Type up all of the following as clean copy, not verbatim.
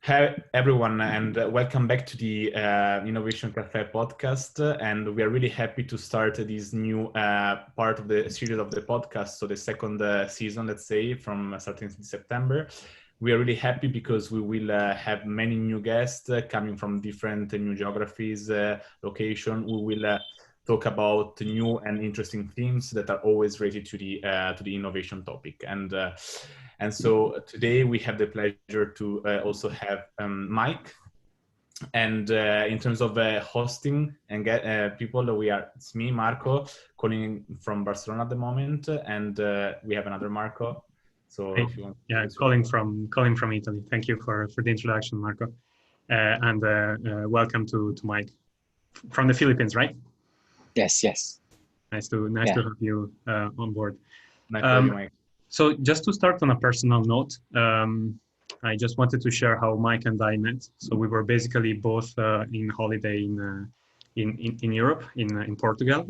Hi, everyone, and welcome back to the Innovation Cafe podcast. And we are really happy to start this new part of the series of the podcast. So the second season, let's say, from starting in September. We are really happy because we will have many new guests coming from different new geographies, location. We will talk about new and interesting themes that are always related to the innovation topic. And so today we have the pleasure to also have Mike. And in terms of hosting and get people, it's me, Marco, calling from Barcelona at the moment, and we have another Marco. So Hey, if you want, yeah, calling from Italy. Thank you for the introduction, Marco, and welcome to Mike from the Philippines, right? Yes. Nice to Yeah. have you on board. nice to have you, Mike. So just to start on a personal note, I just wanted to share how Mike and I met. So we were basically both in holiday in Europe, in Portugal.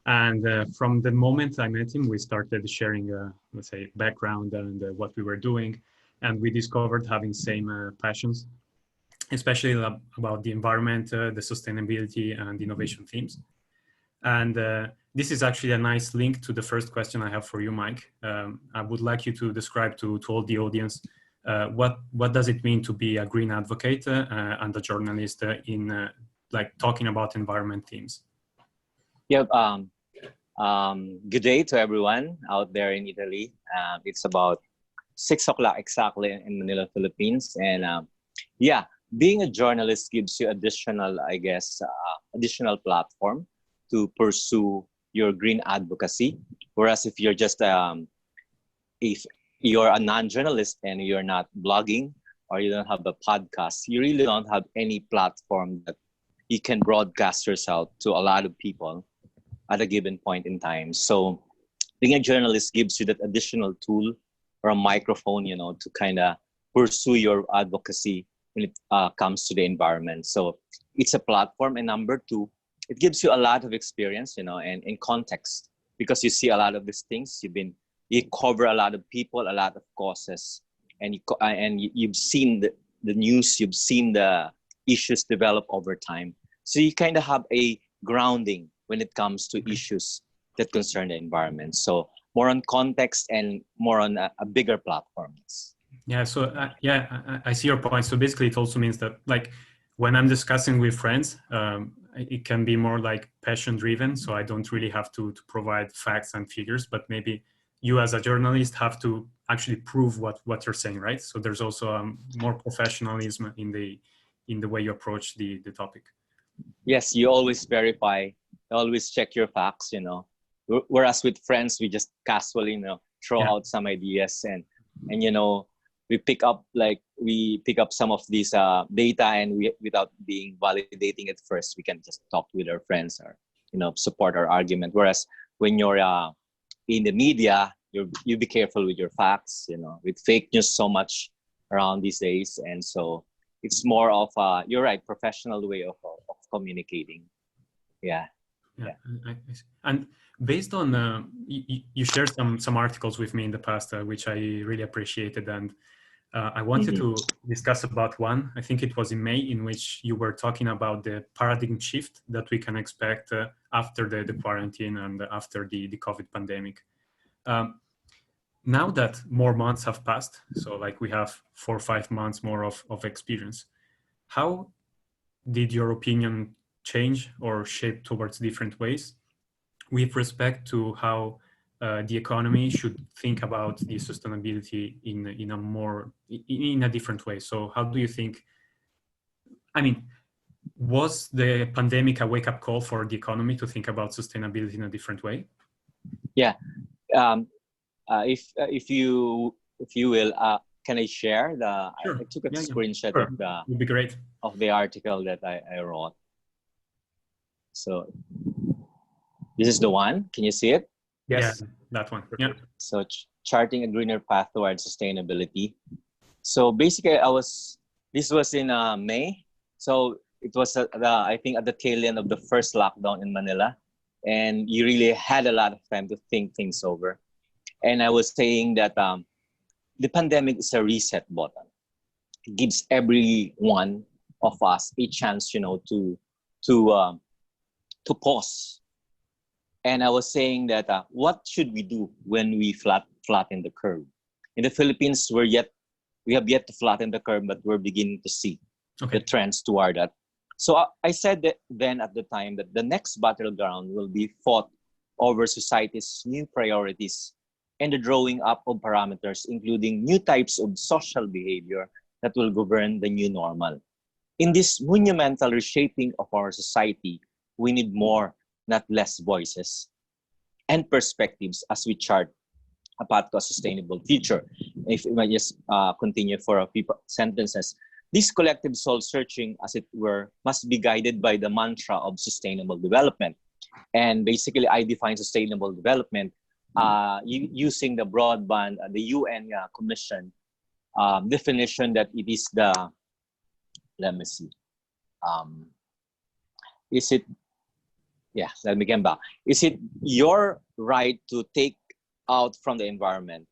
And from the moment I met him, we started sharing, let's say, background and what we were doing. And we discovered having same passions, especially about the environment, the sustainability and innovation themes. And this is actually a nice link to the first question I have for you, Mike. I would like you to describe to all the audience what does it mean to be a green advocate and a journalist in like talking about environment themes. Yep. Good day to everyone out there in Italy. It's about 6 o'clock exactly in Manila, Philippines. And yeah, being a journalist gives you additional, I guess, additional platform to pursue your green advocacy. Whereas if you're just, if you're a non-journalist and you're not blogging or you don't have a podcast, you really don't have any platform that you can broadcast yourself to a lot of people at a given point in time. So being a journalist gives you that additional tool or a microphone, to kind of pursue your advocacy when it comes to the environment. So it's a platform. And number two, it gives you a lot of experience, and in context, because you see a lot of these things. You cover a lot of people, a lot of causes, and you've seen the news, you've seen the issues develop over time. So you kind of have a grounding when it comes to issues that concern the environment. So more on context and more on a bigger platform. Yeah, so I see your point. So basically it also means that like when I'm discussing with friends, it can be more like passion driven. So I don't really have to provide facts and figures, but maybe you as a journalist have to actually prove what you're saying, right? So there's also more professionalism in the way you approach the topic. Yes, you always verify, always check your facts, Whereas with friends, we just casually, throw out some ideas and we pick up some of these data and without being validating it first, we can just talk with our friends or, support our argument. Whereas when you're in the media, you be careful with your facts, with fake news so much around these days. And so it's more of you're right, professional way of communicating. Yeah. And based on you shared some articles with me in the past, which I really appreciated, and I wanted to discuss about one. I think it was in May, in which you were talking about the paradigm shift that we can expect after the quarantine and after the COVID pandemic. Now that more months have passed, so like we have 4 or 5 months more of experience, how did your opinion change or shape towards different ways with respect to how the economy should think about the sustainability in a different way? So how do you think, was the pandemic a wake-up call for the economy to think about sustainability in a different way? Yeah. If you will, can I share Sure. I took a screenshot Sure. Would be great. of the article that I wrote. So this is the one. Can you see it? Yes, yeah, that one. Yeah. So charting a greener path towards sustainability. So basically, this was in May. So it was I think at the tail end of the first lockdown in Manila, and you really had a lot of time to think things over. And I was saying that the pandemic is a reset button. gives every one of us a chance, to pause. And I was saying that what should we do when we flatten the curve? In the Philippines, we have yet to flatten the curve, but we're beginning to see the trends toward that. So I said that then at the time that the next battleground will be fought over society's new priorities and the drawing up of parameters, including new types of social behavior that will govern the new normal. In this monumental reshaping of our society, we need more, not less voices and perspectives as we chart a path to a sustainable future. If I just continue for a few sentences, this collective soul searching, as it were, must be guided by the mantra of sustainable development. And basically, I define sustainable development using the broadband, the UN Commission definition that it is the, let me see, is it, yeah, let me get back. Is it your right to take out from the environment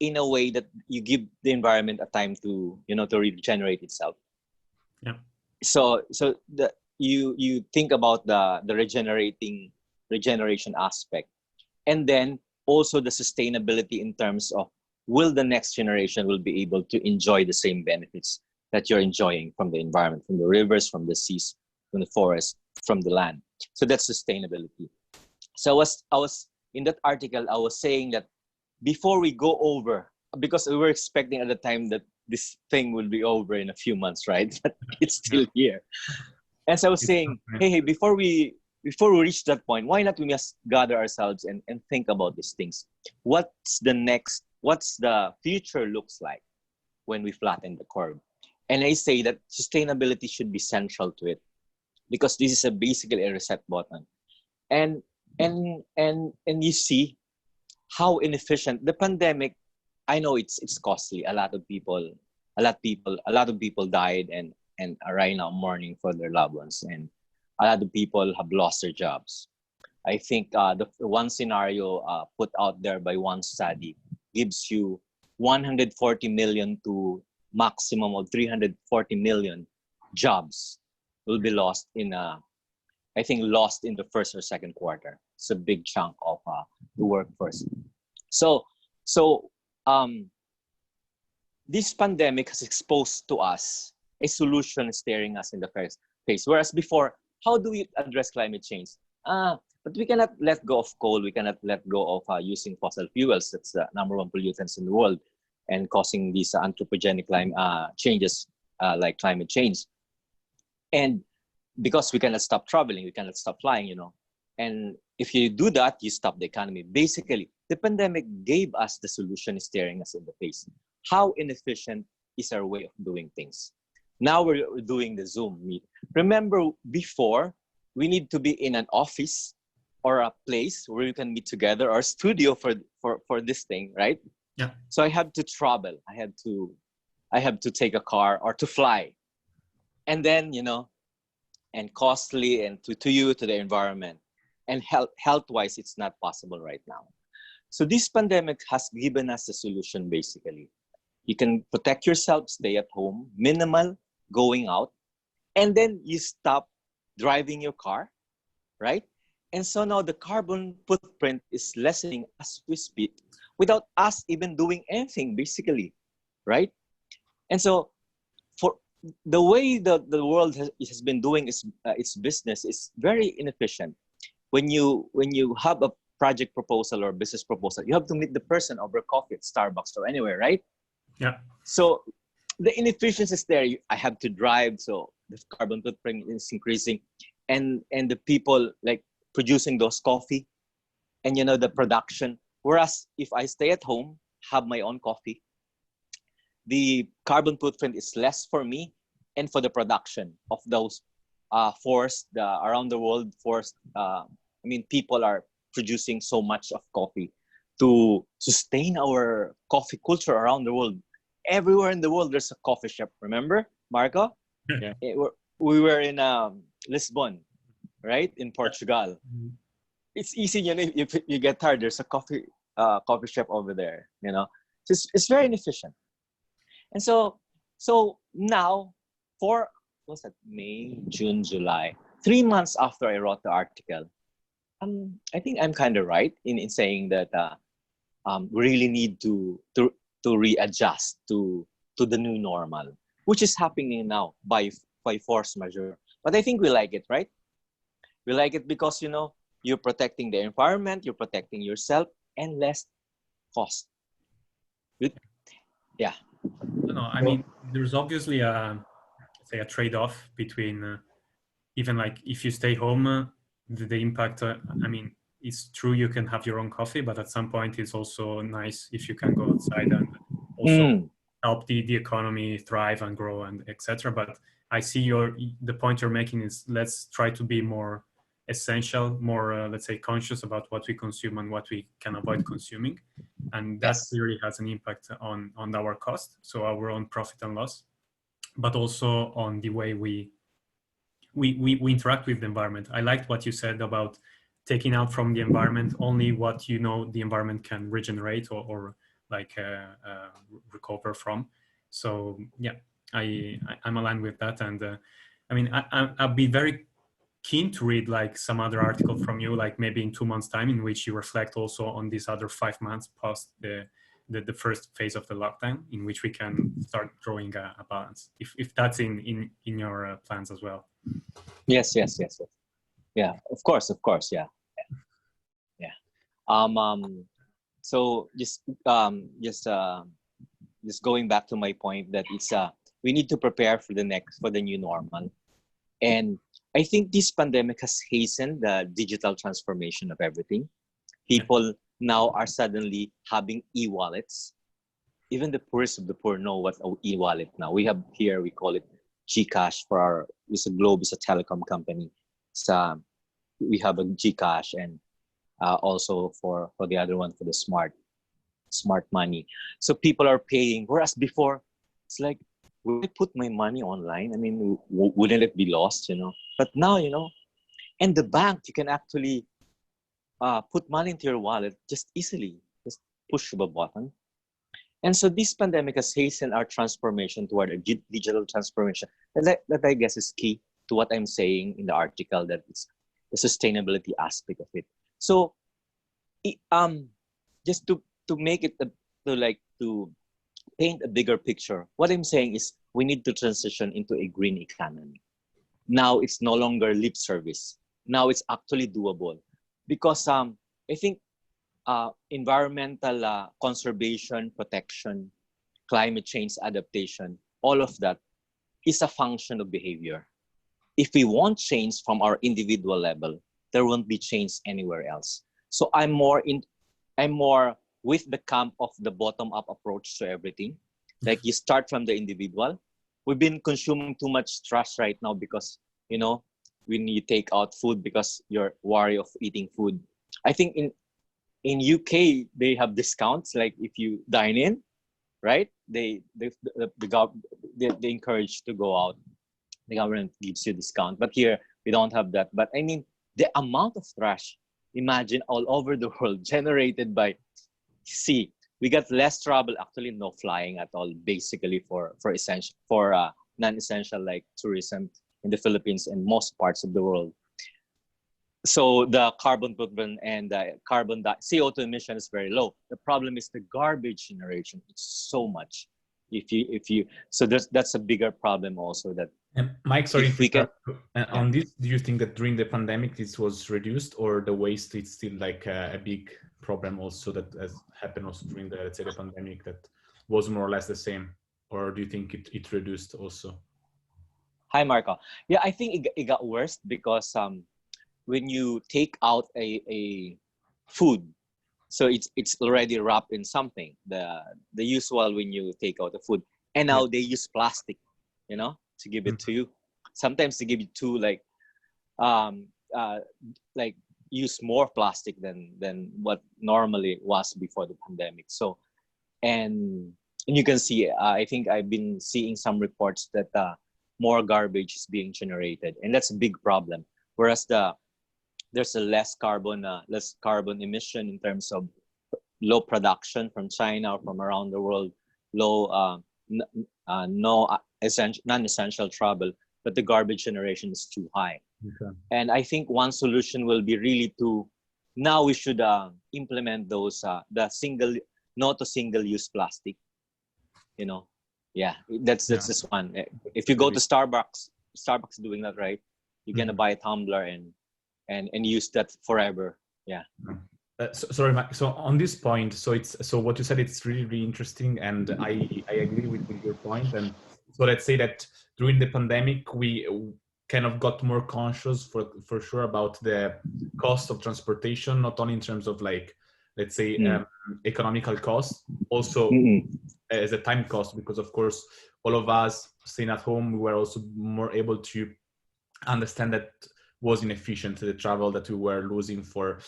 in a way that you give the environment a time to, to regenerate itself? Yeah. So you think about the regeneration aspect, and then also the sustainability in terms of will the next generation will be able to enjoy the same benefits that you're enjoying from the environment, from the rivers, from the seas, from the forest, from the land. So that's sustainability. So I was in that article, I was saying that before we go over, because we were expecting at the time that this thing will be over in a few months, right? But it's still here. And so I was saying, hey, before we reach that point, why not we just gather ourselves and think about these things? What's the future looks like when we flatten the curve? And I say that sustainability should be central to it, because this is basically a reset button. And you see how inefficient the pandemic. I know it's costly. A lot of people died and are right now mourning for their loved ones, and a lot of people have lost their jobs. I think the one scenario put out there by one study gives you 140 million to maximum of 340 million jobs will be lost in the first or second quarter. It's a big chunk of the workforce. So this pandemic has exposed to us a solution staring us in the face. Whereas before, how do we address climate change? But we cannot let go of coal. We cannot let go of using fossil fuels. That's the number one pollutants in the world and causing these anthropogenic changes like climate change. And because we cannot stop traveling, we cannot stop flying, And if you do that, you stop the economy. Basically, the pandemic gave us the solution staring us in the face. How inefficient is our way of doing things? Now we're doing the Zoom meet. Remember, before, we need to be in an office or a place where you can meet together, or a studio for this thing, right? Yeah. So I have to travel. I have to take a car or to fly. And then, and costly, and to the environment. And health-wise, it's not possible right now. So this pandemic has given us a solution, basically. You can protect yourself, stay at home, minimal going out, and then you stop driving your car, right? And so now the carbon footprint is lessening as we speak without us even doing anything, basically, right? And so for the way the world has been doing its business is very inefficient. When you have a project proposal or business proposal, you have to meet the person over coffee at Starbucks or anywhere, right? Yeah. So the inefficiency is there. I have to drive, so the carbon footprint is increasing, and the people like producing those coffee, and the production. Whereas if I stay at home, have my own coffee, the carbon footprint is less for me and for the production of those around the world people are producing so much of coffee to sustain our coffee culture around the world. Everywhere in the world, there's a coffee shop. Remember, Marco? Yeah. We were in Lisbon, right? In Portugal. Mm-hmm. It's easy, if you get tired, there's a coffee shop over there, It's very inefficient. And so now, for what's that? May, June, July. 3 months after I wrote the article, I think I'm kind of right in saying that we really need to readjust to the new normal, which is happening now by force majeure. But I think we like it, right? We like it because you're protecting the environment, you're protecting yourself, and less cost. Yeah. No, I mean, there's obviously a trade-off between even like if you stay home, the impact. I mean, it's true you can have your own coffee, but at some point it's also nice if you can go outside and also help the economy thrive and grow and etc. But I see the point you're making is let's try to be more essential, more let's say conscious about what we consume and what we can avoid consuming, and that clearly has an impact on our cost, so our own profit and loss, but also on the way we interact with the environment. I liked what you said about taking out from the environment only what the environment can regenerate or recover from. So yeah, I'm aligned with that, and I mean I'll be very keen to read like some other article from you, like maybe in 2 months' time, in which you reflect also on these other 5 months post the first phase of the lockdown, in which we can start drawing a balance, if that's in your plans as well. Yes. Yeah, of course. Yeah. So just going back to my point that it's we need to prepare for the new normal, and I think this pandemic has hastened the digital transformation of everything. People now are suddenly having e-wallets. Even the poorest of the poor know what an e-wallet now. We call it GCash for Globe is a telecom company. So we have a GCash, and also for the other one, for the smart money. So people are paying, whereas before it's like, will I put my money online? I mean, wouldn't it be lost? But now, and the bank, you can actually put money into your wallet just easily, just push the button. And so this pandemic has hastened our transformation toward a digital transformation. That I guess is key to what I'm saying in the article, that it's the sustainability aspect of it. So just to make it to paint a bigger picture, what I'm saying is we need to transition into a green economy. Now it's no longer lip service. Now it's actually doable, because I think environmental conservation, protection, climate change adaptation, all of that is a function of behavior. If we want change from our individual level, there won't be change anywhere else. So I'm more with the camp of the bottom-up approach to everything. Like, you start from the individual. We've been consuming too much trash right now because, when you take out food because you're worried of eating food. I think in UK, they have discounts, like if you dine in, right? They encourage to go out. The government gives you discount, but here we don't have that. But I mean, the amount of trash, imagine, all over the world generated by sea. We got less trouble, actually no flying at all, basically for non-essential like tourism in the Philippines and most parts of the world. So the carbon footprint and the CO2 emission is very low. The problem is the garbage generation. It's so much. So that's a bigger problem also. That, and Mike, sorry, if we can, on this, do you think that during the pandemic this was reduced, or the waste is still like a big problem also that has happened also during the, let's say, the pandemic, that was more or less the same, or do you think it reduced also? Hi, Marco. Yeah, I think it got worse because when you take out a food, so it's already wrapped in something, the usual when you take out the food, and now they use plastic, to give it to you. Sometimes they give you two, like use more plastic than what normally was before the pandemic. So and you can see, I think I've been seeing some reports that more garbage is being generated, and that's a big problem. Whereas there's a less carbon emission in terms of low production from China or from around the world, low non-essential travel, but the garbage generation is too high. Okay. And I think one solution will be really to, now we should implement those no to single-use plastic. You know, yeah, that's this one. If you go to Starbucks is doing that, right? You're gonna buy a tumbler and use that forever. Yeah. Sorry, Mike. So on this point, so what you said, it's really, really interesting, and I agree with your point. And so let's say that during the pandemic, we kind of got more conscious for sure about the cost of transportation, not only in terms of like, let's say, economical cost, also as a time cost, because of course, all of us staying at home, we were also more able to understand that was inefficient, the travel that we were losing for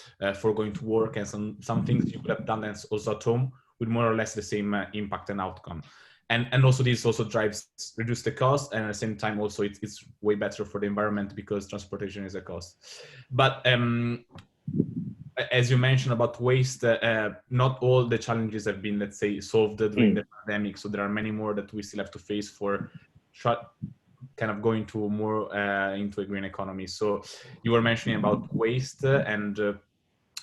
going to work, and some things you could have done also at home with more or less the same impact and outcome. And also this also reduce the cost, and at the same time also it's way better for the environment because transportation is a cost. But as you mentioned about waste, not all the challenges have been, let's say, solved during the pandemic. So there are many more that we still have to face for kind of going to more into a green economy. So you were mentioning about waste, and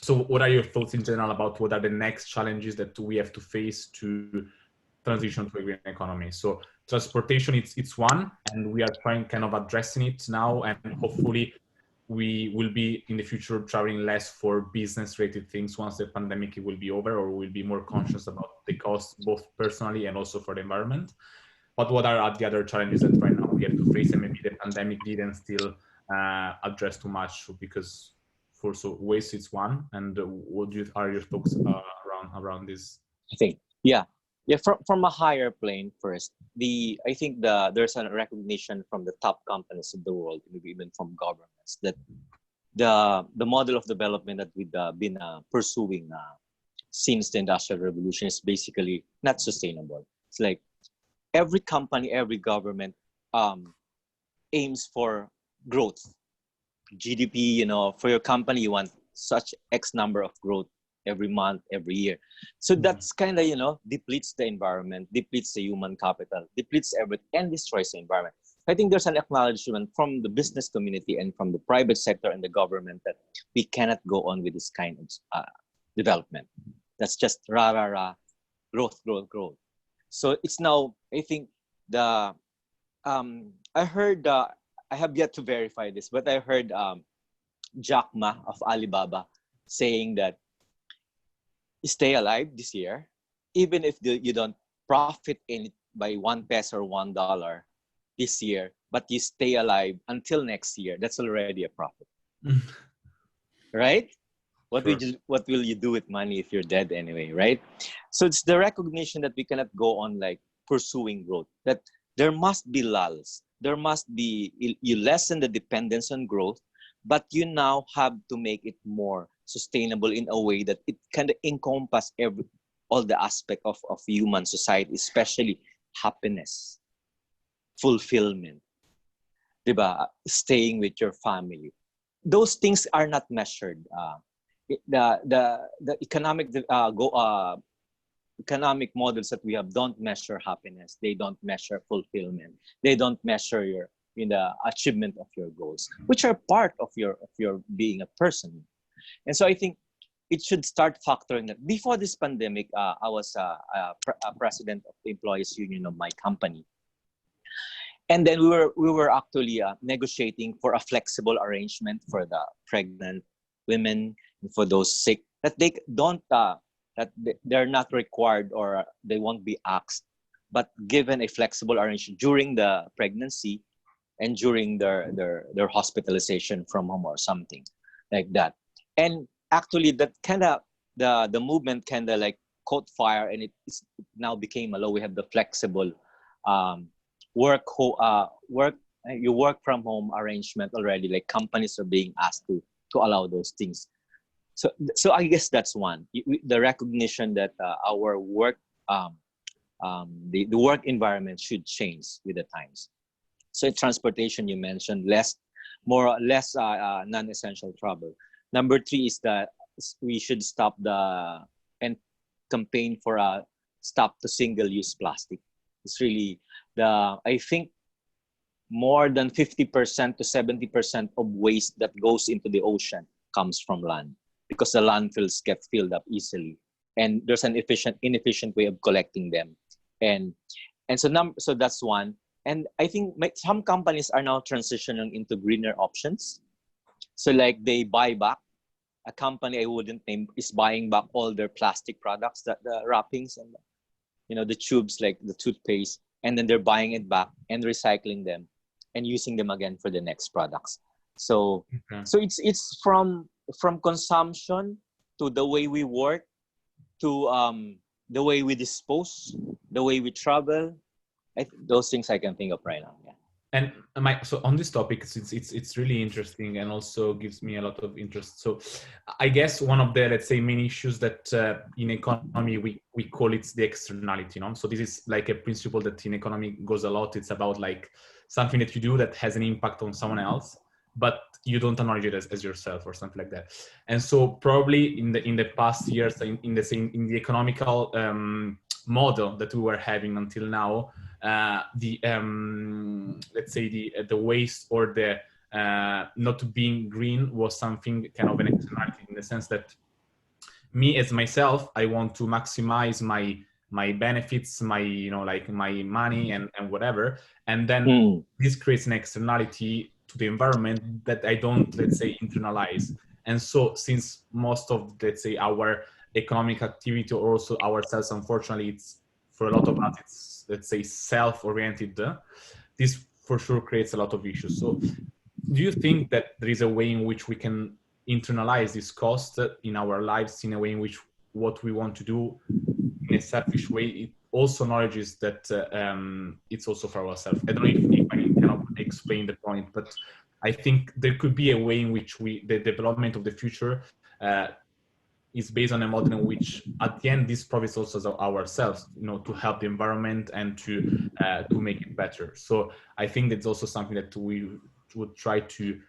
so what are your thoughts in general about what are the next challenges that we have to face to transition to a green economy? So transportation, it's one, and we are trying kind of addressing it now, and hopefully we will be in the future traveling less for business related things once the pandemic will be over, or we'll be more conscious about the cost both personally and also for the environment. But what are the other challenges that right now we have to face, and maybe the pandemic didn't still address too much? Because so waste is one, and what are your thoughts around this? I think, yeah. From a higher plane first, I think there's a recognition from the top companies of the world, maybe even from governments, that the model of development that we've been pursuing since the Industrial Revolution is basically not sustainable. It's like every company, every government aims for growth, GDP. For your company, you want such X number of growth every month, every year. So that's kind of, depletes the environment, depletes the human capital, depletes everything, and destroys the environment. I think there's an acknowledgement from the business community and from the private sector and the government that we cannot go on with this kind of development. That's just growth. So it's now, I think I heard, I have yet to verify this, but I heard Jack Ma of Alibaba saying that stay alive this year, even if you don't profit in it by 1 peso or $1 this year, but you stay alive until next year, that's already a profit. Right? What will you do with money if you're dead anyway, right? So it's the recognition that we cannot go on like pursuing growth, that there must be lulls. There must be, you lessen the dependence on growth, but you now have to make it more sustainable in a way that it can encompass all the aspect of human society, especially happiness, fulfillment, diba? Staying with your family. Those things are not measured. The economic models that we have don't measure happiness. They don't measure fulfillment. They don't measure the achievement of your goals, which are part of your being a person. And so I think it should start factoring that. Before this pandemic, I was a president of the employees union of my company, and then we were actually negotiating for a flexible arrangement for the pregnant women and for those sick, that they don't that they're not required or they won't be asked, but given a flexible arrangement during the pregnancy and during their hospitalization from home or something like that. And actually that kind of the movement kind of like caught fire, and it now became a law. We have the flexible you work from home arrangement already. Like companies are being asked to allow those things. So I guess that's one, the recognition that our work the work environment should change with the times. So transportation, you mentioned, less non-essential travel. Number 3 is that we should stop and campaign for a stop to single-use plastic. It's really I think more than 50% to 70% of waste that goes into the ocean comes from land, because the landfills get filled up easily, and there's an inefficient way of collecting them, and so that's one. And I think some companies are now transitioning into greener options. So like they buy back, a company I wouldn't name is buying back all their plastic products, that the wrappings and the tubes, like the toothpaste, and then they're buying it back and recycling them and using them again for the next products. So so it's from consumption to the way we work to the way we dispose, the way we travel. Those things I can think of right now. Yeah. And so on this topic, it's really interesting and also gives me a lot of interest. So I guess one of the, let's say, main issues that in economy we call it the externality. So this is like a principle that in economy goes a lot. It's about like something that you do that has an impact on someone else, but you don't acknowledge it as yourself or something like that. And so probably in the past years, in the economical model that we were having until now, let's say the waste or the not being green was something kind of an externality, in the sense that me as myself, I want to maximize my benefits, my like my money and whatever, and then this creates an externality to the environment that I don't, let's say, internalize. And so since most of, let's say, our economic activity, or also ourselves, unfortunately, it's for a lot of us, it's, let's say, self-oriented, this for sure creates a lot of issues. So do you think that there is a way in which we can internalize this cost in our lives, in a way in which what we want to do in a selfish way, it also acknowledges that it's also for ourselves? I don't know if I cannot explain the point, but I think there could be a way in which the development of the future is based on a model in which, at the end, this profits also ourselves, to help the environment and to make it better. So I think that's also something that we would try to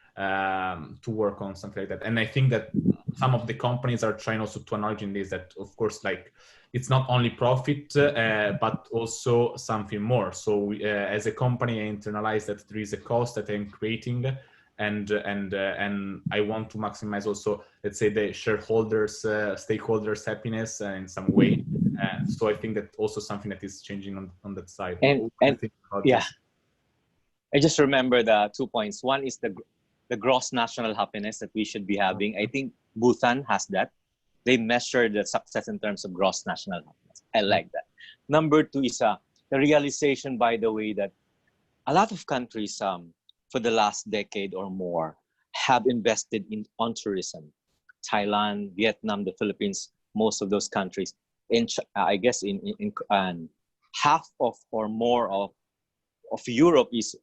work on, something like that. And I think that some of the companies are trying also to acknowledge in this, that of course, like, it's not only profit, but also something more. So we, as a company, I internalize that there is a cost that I'm creating, and I want to maximize also, let's say, the shareholders, stakeholders' happiness in some way. So I think that also something that is changing on that side. And yeah, this? I just remember the 2 points. One is the gross national happiness that we should be having. I think Bhutan has that. They measure the success in terms of gross national happiness. I like that. Number two is the realization, by the way, that a lot of countries for the last decade or more have invested on tourism. Thailand, Vietnam, the Philippines, most of those countries. I guess in half of or more of Europe is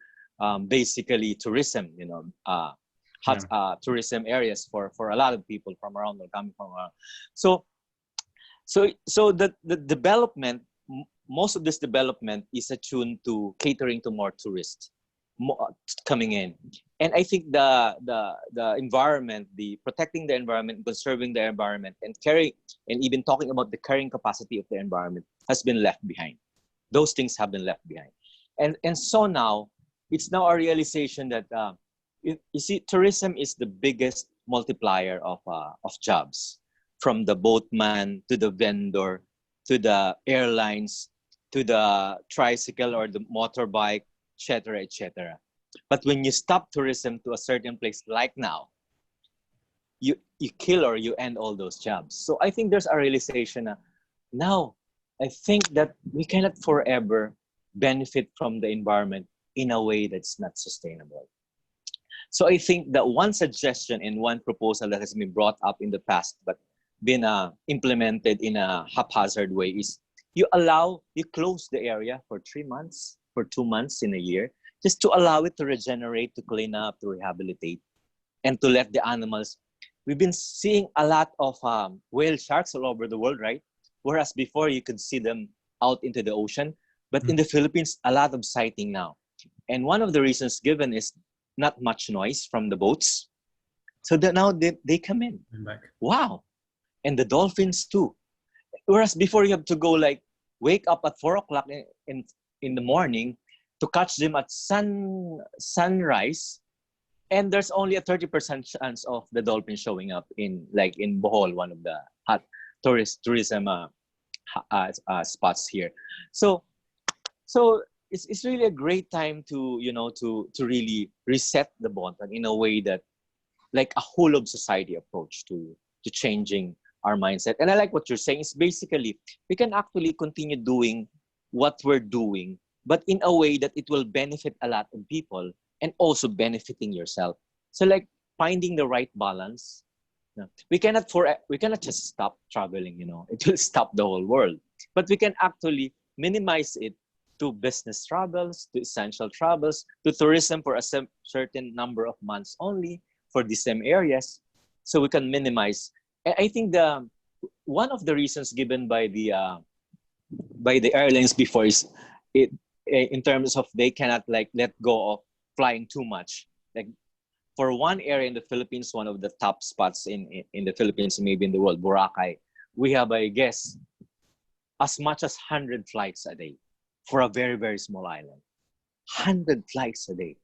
basically tourism, tourism areas for a lot of people from around the coming from around. So the development, most of this development is attuned to catering to more tourists coming in. And I think the environment, the protecting the environment, conserving the environment, and even talking about the carrying capacity of the environment has been left behind. Those things have been left behind. And so now it's now a realization that you see, tourism is the biggest multiplier of jobs, from the boatman to the vendor to the airlines to the tricycle or the motorbike, etc., etc. But when you stop tourism to a certain place, like now, you kill or you end all those jobs. So I think there's a realization now. I think that we cannot forever benefit from the environment in a way that's not sustainable. So I think that one suggestion and one proposal that has been brought up in the past but been implemented in a haphazard way is you close the area for 3 months, for 2 months in a year, just to allow it to regenerate, to clean up, to rehabilitate, and to let the animals. We've been seeing a lot of whale sharks all over the world, right? Whereas before you could see them out into the ocean. But in the Philippines, a lot of sighting now. And one of the reasons given is not much noise from the boats. So that now they come in. Wow. And the dolphins too. Whereas before you have to go like wake up at 4 o'clock in in the morning to catch them at sunrise, and there's only a 30% chance of the dolphin showing up in Bohol, one of the hot tourism spots here. So it's really a great time to to really reset the button in a way that like a whole of society approach to changing our mindset. And I like what you're saying. It's basically we can actually continue doing what we're doing, but in a way that it will benefit a lot of people and also benefiting yourself. So like finding the right balance. No, we cannot just stop traveling, it will stop the whole world. But we can actually minimize it to business travels, to essential travels, to tourism for a certain number of months only for the same areas. So we can minimize. I think one of the reasons given by the airlines before is it in terms of they cannot like let go of flying too much. Like for one area in the Philippines, one of the top spots in the Philippines, maybe in the world, Boracay, we have, I guess, as much as 100 flights a day for a very, very small island. 100 flights a day.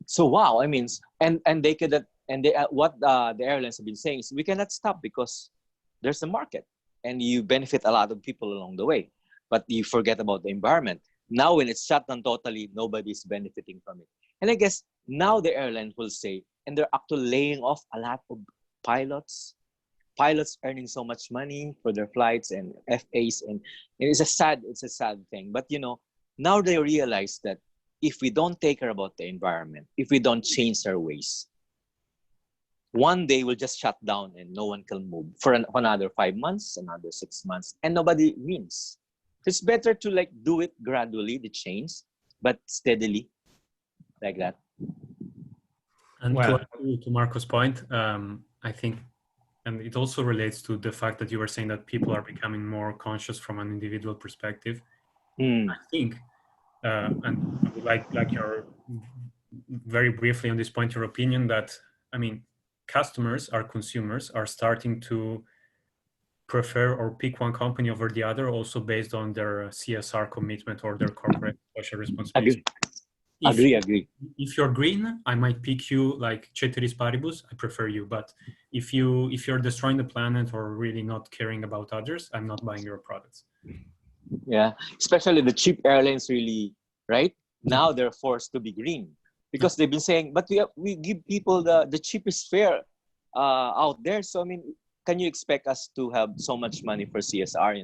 So wow, I mean, and they could, and they what the airlines have been saying is we cannot stop because there's a market and you benefit a lot of people along the way, but you forget about the environment. Now when it's shut down totally, nobody's benefiting from it. And I guess now the airline will say, and they're actually laying off a lot of pilots earning so much money for their flights and FAs, and it's a sad thing. But now they realize that if we don't take care about the environment, if we don't change our ways, one day we'll just shut down and no one can move for another 5 months, another 6 months, and nobody wins. It's better to like do it gradually, the change, but steadily, like that. And to Marco's point, I think, and it also relates to the fact that you were saying that people are becoming more conscious from an individual perspective. I think, and I would like your very briefly on this point, your opinion that, I mean, customers, our consumers, are starting to prefer or pick one company over the other, also based on their CSR commitment or their corporate social responsibility. Agree. If you're green, I might pick you like ceteris paribus. I prefer you. But if you're destroying the planet or really not caring about others, I'm not buying your products. Yeah, especially the cheap airlines, really, right? Now they're forced to be green because they've been saying, but we give people the cheapest fare out there. So I mean, can you expect us to have so much money for CSR,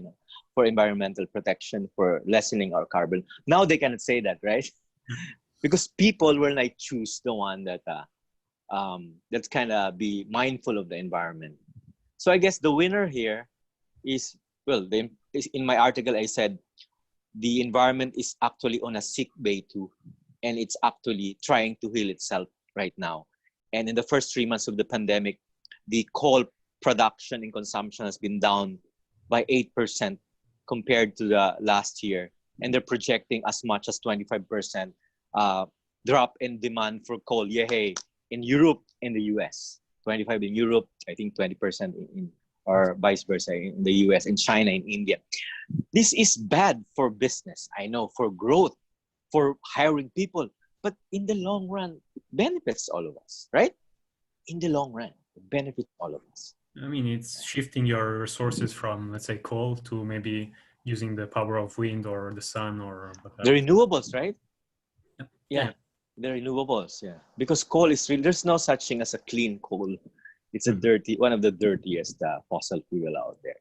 for environmental protection, for lessening our carbon? Now they cannot say that, right? Because people will like choose the one that's kind of be mindful of the environment. So I guess the winner here is, well, in my article I said the environment is actually on a sick bay too, and it's actually trying to heal itself right now. And in the first 3 months of the pandemic, the coal production and consumption has been down by 8% compared to the last year, and they're projecting as much as 25% drop in demand for coal. Yay! In Europe, in the US, 25 in Europe, I think 20% or vice versa in the US, in China, in India. This is bad for business. I know, for growth, for hiring people, but in the long run, it benefits all of us, right? In the long run, it benefits all of us. I mean, it's shifting your resources from, let's say, coal to maybe using the power of wind or the sun or whatever. The renewables, right? Yeah. The renewables, yeah. Because coal is really, there's no such thing as a clean coal. It's one of the dirtiest fossil fuel out there.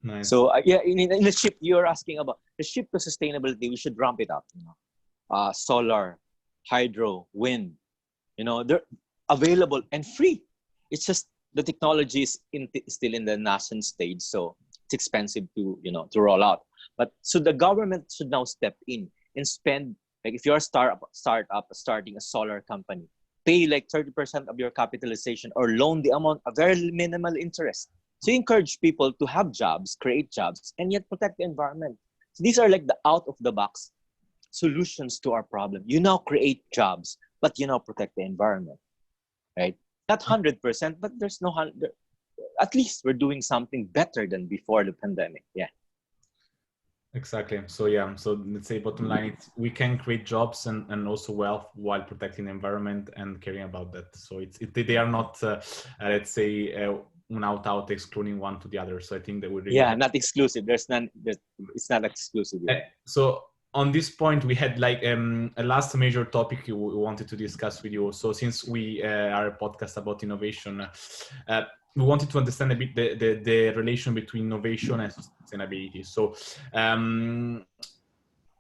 Nice. So in the ship, you're asking about the ship to sustainability. We should ramp it up. Solar, hydro, wind. They're available and free. It's just the technology is still in the nascent stage, so it's expensive to roll out. But so the government should now step in and spend. Like if you're a startup starting a solar company, pay like 30% of your capitalization or loan the amount, a very minimal interest. So you encourage people to have jobs, create jobs, and yet protect the environment. So these are like the out-of-the-box solutions to our problem. You now create jobs, but you now protect the environment, right? Not 100%, but there's no 100. At least we're doing something better than before the pandemic. Yeah. Exactly. So yeah, so let's say bottom line, we can create jobs and also wealth while protecting the environment and caring about that. So they are not, let's say, one out excluding one to the other. So I think that we really Yeah, have. not exclusive. There's none. It's not exclusive. Yeah. So on this point, we had like a last major topic we wanted to discuss with you. So since we are a podcast about innovation, we wanted to understand a bit the relation between innovation and sustainability. So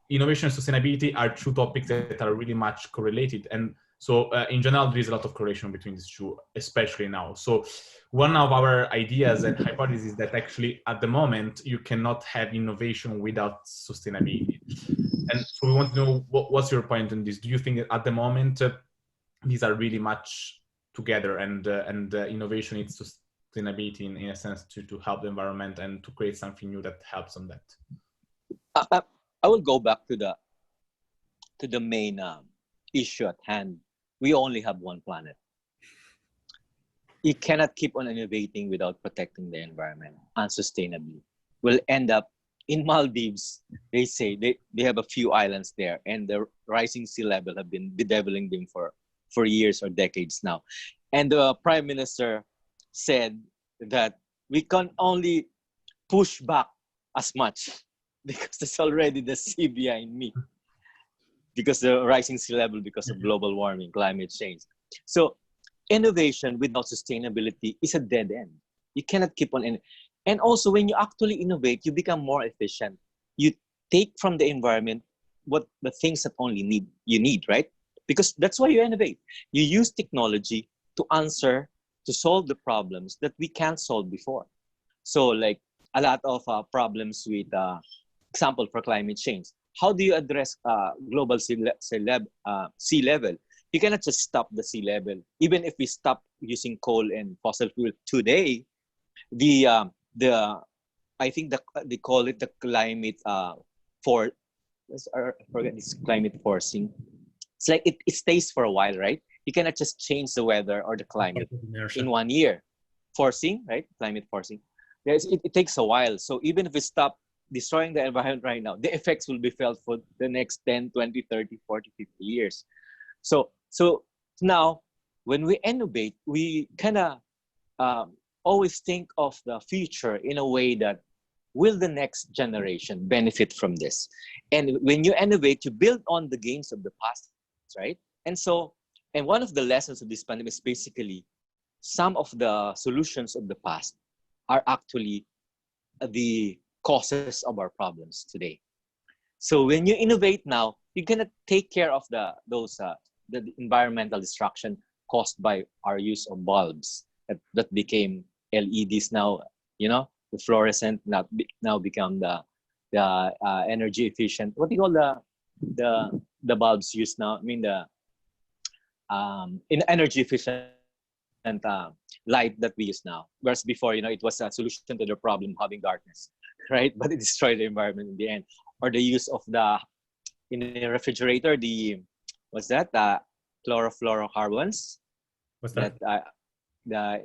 innovation and sustainability are two topics that are really much correlated. And so in general, there is a lot of correlation between these two, especially now. So one of our ideas and hypotheses is that actually at the moment, you cannot have innovation without sustainability. And so we want to know what's your point on this? Do you think that at the moment, these are really much together and innovation is sustainability in a sense to help the environment and to create something new that helps on that? I will go back to the main issue at hand. We only have one planet. You cannot keep on innovating without protecting the environment unsustainably. We'll end up in Maldives. They say they have a few islands there, and the rising sea level have been bedeviling them for years or decades now. And the Prime Minister said that we can only push back as much because there's already the sea behind me, because the rising sea level, because of global warming, climate change. So innovation without sustainability is a dead end. You cannot keep on. And also when you actually innovate, you become more efficient. You take from the environment what the things that you need, right? Because that's why you innovate. You use technology to solve the problems that we can't solve before. So like a lot of problems with example for climate change. How do you address global sea level? You cannot just stop the sea level. Even if we stop using coal and fossil fuel today, I think they call it the climate I forget this climate forcing. It's like it stays for a while, right? You cannot just change the weather or the climate in 1 year. Forcing, right? Climate forcing. It takes a while. So even if we stop destroying the environment right now, the effects will be felt for the next 10, 20, 30, 40, 50 years. So now, when we innovate, we kind of always think of the future in a way that will the next generation benefit from this? And when you innovate, you build on the gains of the past, right? And one of the lessons of this pandemic is basically some of the solutions of the past are actually the causes of our problems today. So when you innovate now, you're gonna take care of the environmental destruction caused by our use of bulbs that became LEDs now. The fluorescent now become the energy efficient. What do you call the bulbs used now? I mean in energy efficient light that we use now. Whereas before, it was a solution to the problem having darkness, right? But it destroyed the environment in the end. Or the use of in the refrigerator, what's that? Chlorofluorocarbons. What's that?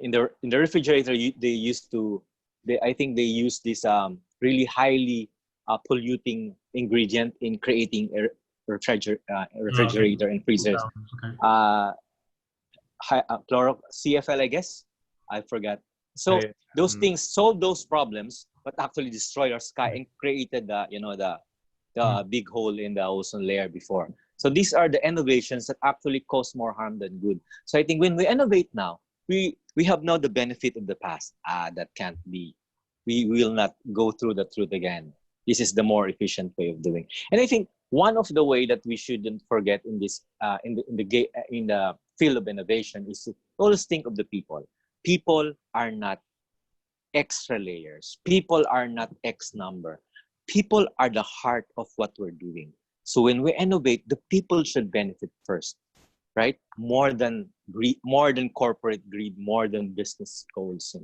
In the refrigerator, I think they use this really highly polluting ingredient in creating a refrigerator and freezers. Okay. CFL, I guess. I forgot. So those things solve those problems, but actually destroyed our sky and created the big hole in the ozone layer before. So these are the innovations that actually cause more harm than good. So I think when we innovate now, we have now the benefit of the past. That can't be. We will not go through the truth again. This is the more efficient way of doing. And I think one of the way that we shouldn't forget in this in the field of innovation is to always think of the people. People are not extra layers. People are not X number. People are the heart of what we're doing. So when we innovate, the people should benefit first, right? More than greed, more than corporate greed, more than business goals.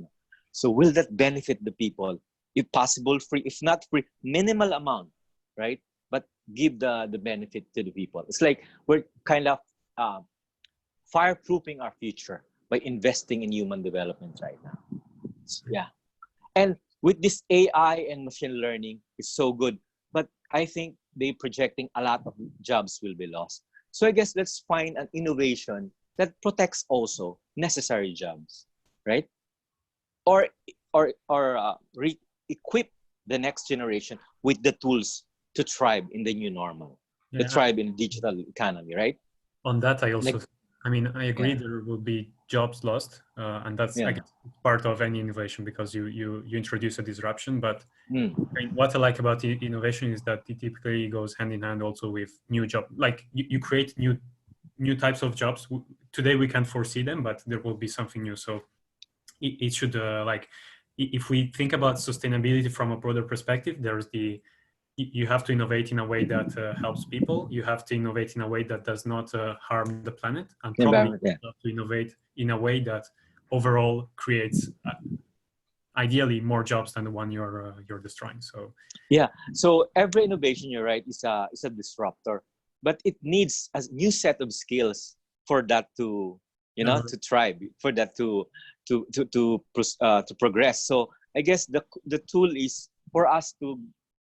So will that benefit the people? If possible, free. If not free, minimal amount, right? But give the benefit to the people. It's like we're kind of fireproofing our future by investing in human development right now. So, yeah. And with this AI and machine learning, it's so good. But I think they projecting a lot of jobs will be lost. So I guess let's find an innovation that protects also necessary jobs, right? Or equip the next generation with the tools to thrive in the new normal, to Yeah. thrive in digital economy, right? On that, I also, Like, I mean, I agree yeah, there will be jobs lost, and that's I yeah. guess part of any innovation because you introduce a disruption. But Mm. I mean, what I like about innovation is that it typically goes hand in hand also with new job. Like you create new types of jobs. Today we can't foresee them, but there will be something new. So it should if we think about sustainability from a broader perspective, there's you have to innovate in a way that helps people. You have to innovate in a way that does not harm the planet, and probably Environment, yeah. you have to innovate in a way that overall creates ideally more jobs than the one you're destroying. So Yeah. So every innovation, you're right, is a disruptor, but it needs a new set of skills for that to, to thrive, for that to progress. So I guess the tool is for us to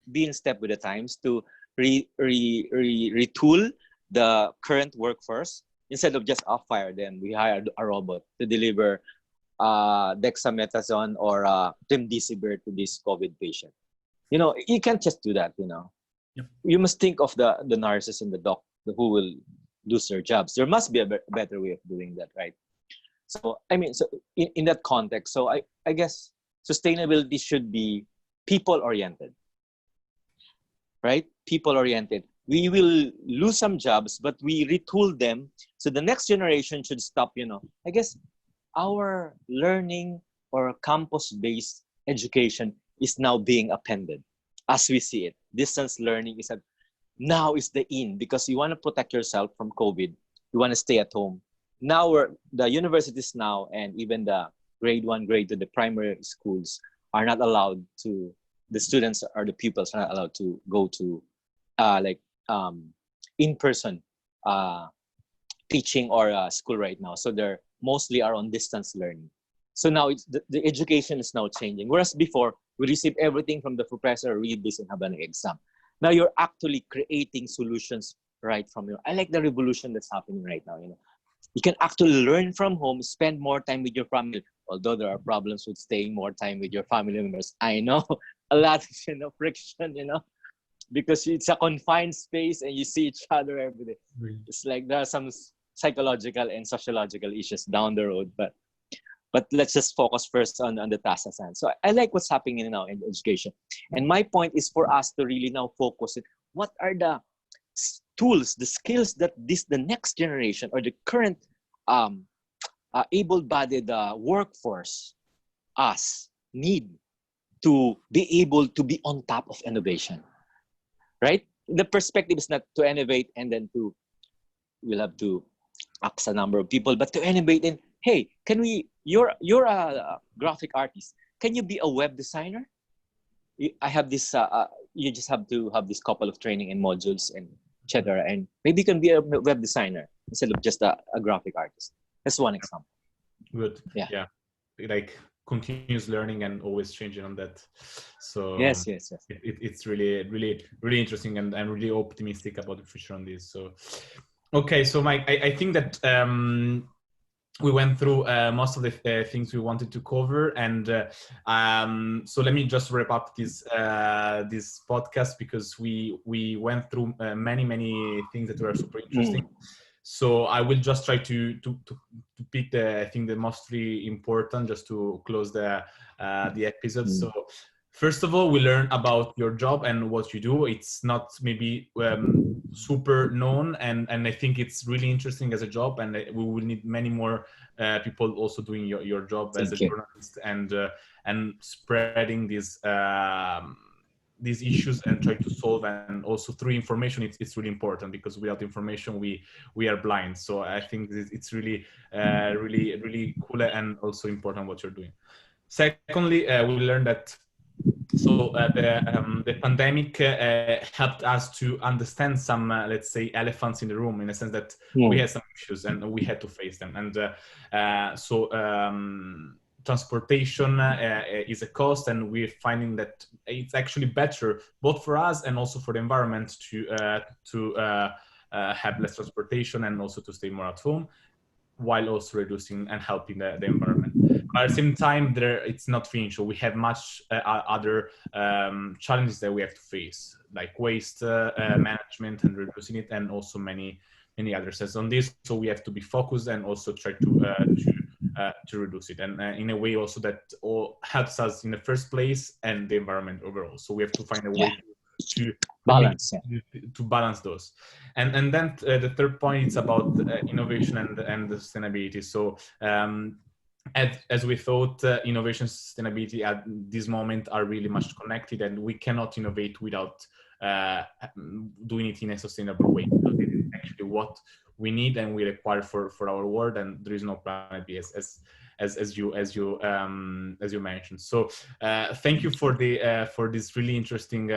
be in step with the times, to retool the current workforce. Instead of just fire them, we hired a robot to deliver dexamethasone or remdesivir to this COVID patient. You can't just do that. Yep. You must think of the nurses and the doc who will lose their jobs. There must be a better way of doing that, right? So I mean, so in that context, so I guess sustainability should be people oriented, right? People oriented. We will lose some jobs, but we retool them so the next generation should stop. I guess our learning or campus-based education is now being appended as we see it. Distance learning now is the in, because you want to protect yourself from COVID. You want to stay at home. Now the universities now, and even the grade 1, grade 2, the primary schools are not allowed to, the students or the pupils are not allowed to go to in-person teaching or school right now. So they're mostly are on distance learning. So now the education is now changing. Whereas before, we receive everything from the professor, read this and have an exam. Now you're actually creating solutions right from I like the revolution that's happening right now. You can actually learn from home, spend more time with your family. Although there are problems with staying more time with your family members. I know a lot of friction, because it's a confined space and you see each other every day. really. It's like there are some psychological and sociological issues down the road, but let's just focus first on the task at hand. So I like what's happening now in education. And my point is for us to really now focus on what are the tools, the skills that the next generation or the current able-bodied workforce us need to be able to be on top of innovation, right? The perspective is not to innovate and then we'll have to ask a number of people, but to innovate in, hey, you're a graphic artist. Can you be a web designer? I have this, you just have to have this couple of training and modules and etc. And maybe you can be a web designer instead of just a graphic artist. That's one example. Good. Yeah. Like continuous learning and always changing on that. So Yes. It's really interesting, and I'm really optimistic about the future on this. So, okay. So Mike, I think that we went through most of the things we wanted to cover, and so let me just wrap up this podcast, because we went through many things that were super interesting. So I will just try to pick I think the mostly important, just to close the episode. So first of all, we learn about your job and what you do. It's not maybe super known, and I think it's really interesting as a job, and we will need many more people also doing your job as a journalist, and spreading these issues and try to solve, and also through information. It's really important, because without information we are blind. So I think it's really really cool and also important what you're doing. Secondly, we learned that the pandemic helped us to understand some let's say elephants in the room, in a sense that we had some issues and we had to face them, and transportation is a cost, and we're finding that it's actually better both for us and also for the environment to have less transportation and also to stay more at home, while also reducing and helping the environment. But at the same time, it's not finished. So we have much other challenges that we have to face, like waste management and reducing it, and also many others. As on this, so we have to be focused and also try to reduce it, and in a way also that all helps us in the first place and the environment overall. So we have to find a way to balance, to balance those. And then the third point is about innovation and sustainability. So as we thought, innovation and sustainability at this moment are really much connected, and we cannot innovate without doing it in a sustainable way. So this is actually what we need and we require for our world, and there is no planet B, as you mentioned. So thank you for this really interesting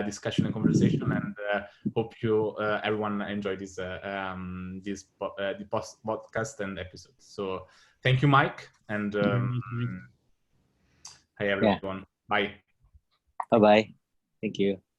discussion and conversation, and hope everyone enjoyed this podcast and episode. So thank you, Mike, and hi everyone. Bye. Bye. Thank you.